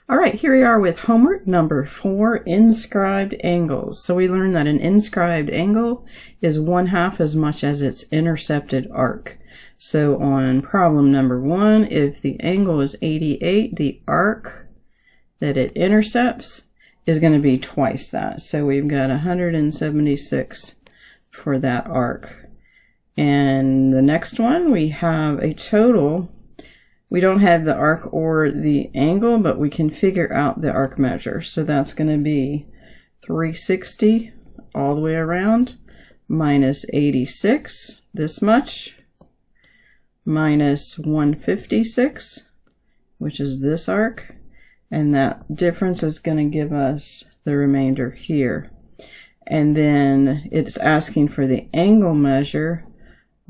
All right, here we are with homework number 4, inscribed angles. So we learned that an inscribed angle is 1/2 as much as its intercepted arc. So on problem number 1, if the angle is 88, the arc that it intercepts is going to be twice that. So we've got 176 for that arc. And the next one, we have a total. We don't have the arc or the angle, but we can figure out the arc measure. So that's going to be 360 all the way around minus 86, this much, minus 156, which is this arc. And that difference is going to give us the remainder here. And then it's asking for the angle measure,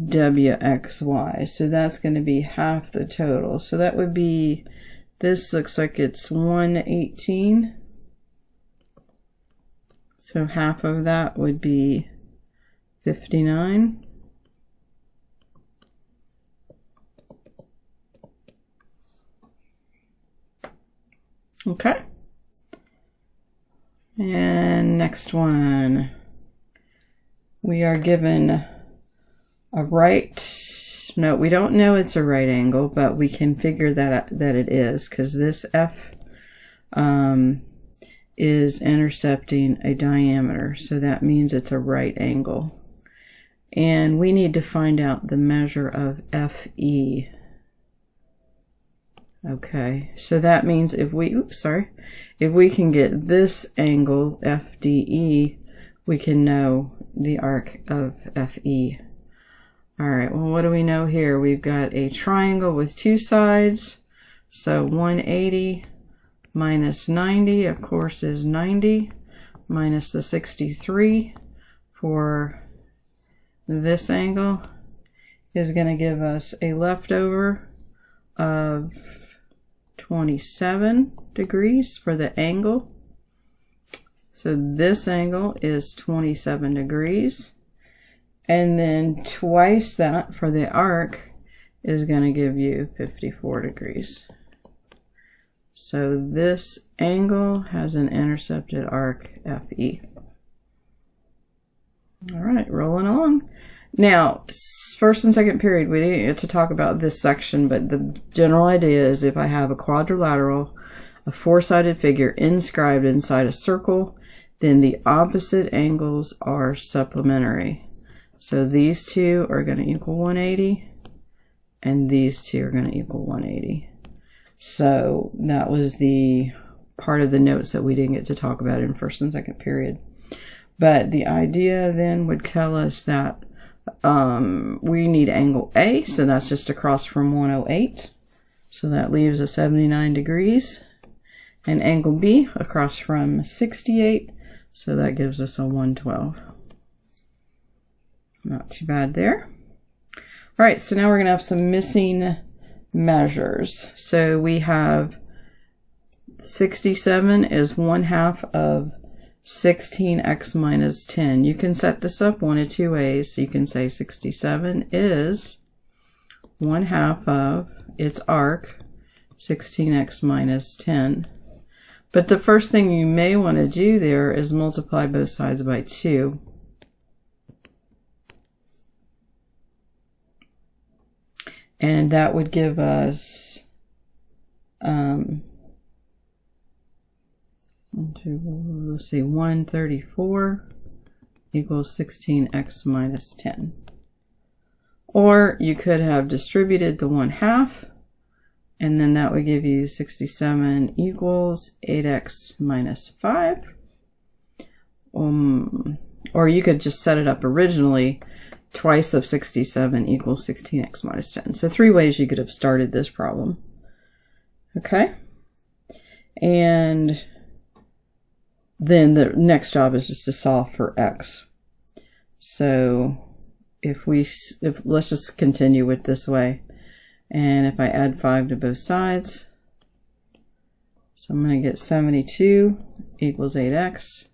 WXY. So that's going to be half the total. So that would be, this looks like it's 118. So half of that would be 59. Okay. And next one. We are given a right, no, we don't know it's a right angle, but we can figure that it is, because this F is intercepting a diameter, so that means it's a right angle. And we need to find out the measure of FE. Okay, so that means if we, if we can get this angle, FDE, we can know the arc of FE. All right, well, what do we know here? We've got a triangle with two sides. So 180 minus 90, of course, is 90, minus the 63 for this angle is going to give us a leftover of 27 degrees for the angle. So this angle is 27 degrees. And then twice that for the arc is going to give you 54 degrees. So this angle has an intercepted arc FE. All right, rolling along. Now, first and second period, we didn't get to talk about this section, but the general idea is if I have a quadrilateral, a four-sided figure inscribed inside a circle, then the opposite angles are supplementary. So these two are going to equal 180, and these two are going to equal 180. So that was the part of the notes that we didn't get to talk about in first and second period. But the idea then would tell us that we need angle A, so that's just across from 108. So that leaves us 79 degrees. And angle B across from 68, so that gives us a 112. Not too bad there. All right, so now we're going to have some missing measures. So we have 67 is 1/2 of 16x minus 10. You can set this up one of two ways. So you can say 67 is 1/2 of its arc, 16x minus 10. But the first thing you may want to do there is multiply both sides by 2. And that would give us let's see, 134 equals 16x minus 10. Or you could have distributed the 1/2, and then that would give you 67 equals 8x minus 5. Or you could just set it up originally, twice of 67 equals 16x minus 10. So 3 ways you could have started this problem. Okay? And then the next job is just to solve for x. So let's just continue with this way. And if I add 5 to both sides, so I'm going to get 72 equals 8x.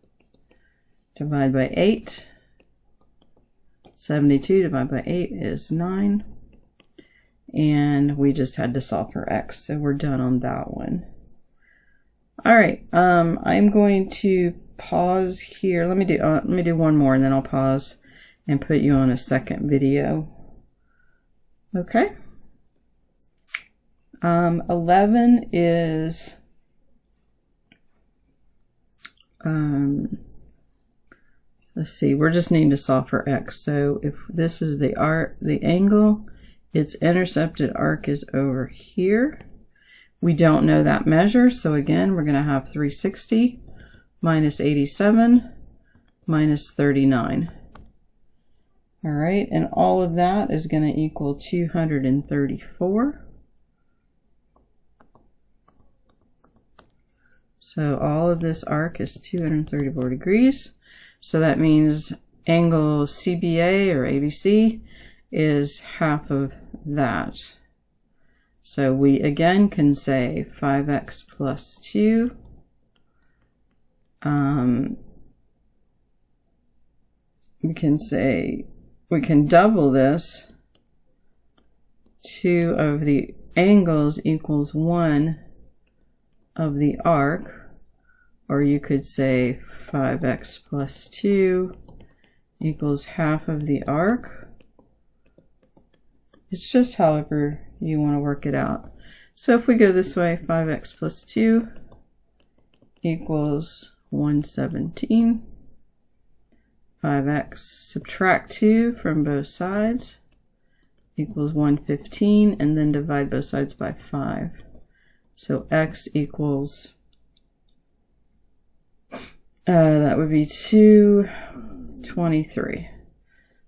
Divide by 8. 72 divided by 8 is 9. And we just had to solve for x, so we're done on that one. All right, I'm going to pause here. Let me do one more, and then I'll pause and put you on a second video. Okay. 11 is let's see, we're just needing to solve for x. So if this is the angle, its intercepted arc is over here. We don't know that measure, so again, we're going to have 360 minus 87 minus 39. All right, and all of that is going to equal 234. So all of this arc is 234 degrees. So that means angle CBA or ABC is half of that. So we again can say 5x plus 2. We can double this. 2 of the angles equals 1 of the arc, or you could say 5x plus 2 equals half of the arc. It's just however you want to work it out. So if we go this way, 5x plus 2 equals 117. 5x, subtract 2 from both sides, equals 115, and then divide both sides by 5. So x equals, that would be 223.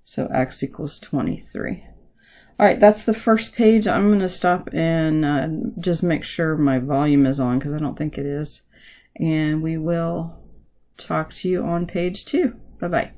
So x equals 23. All right, that's the first page. I'm going to stop and just make sure my volume is on, because I don't think it is. And we will talk to you on page 2. Bye-bye.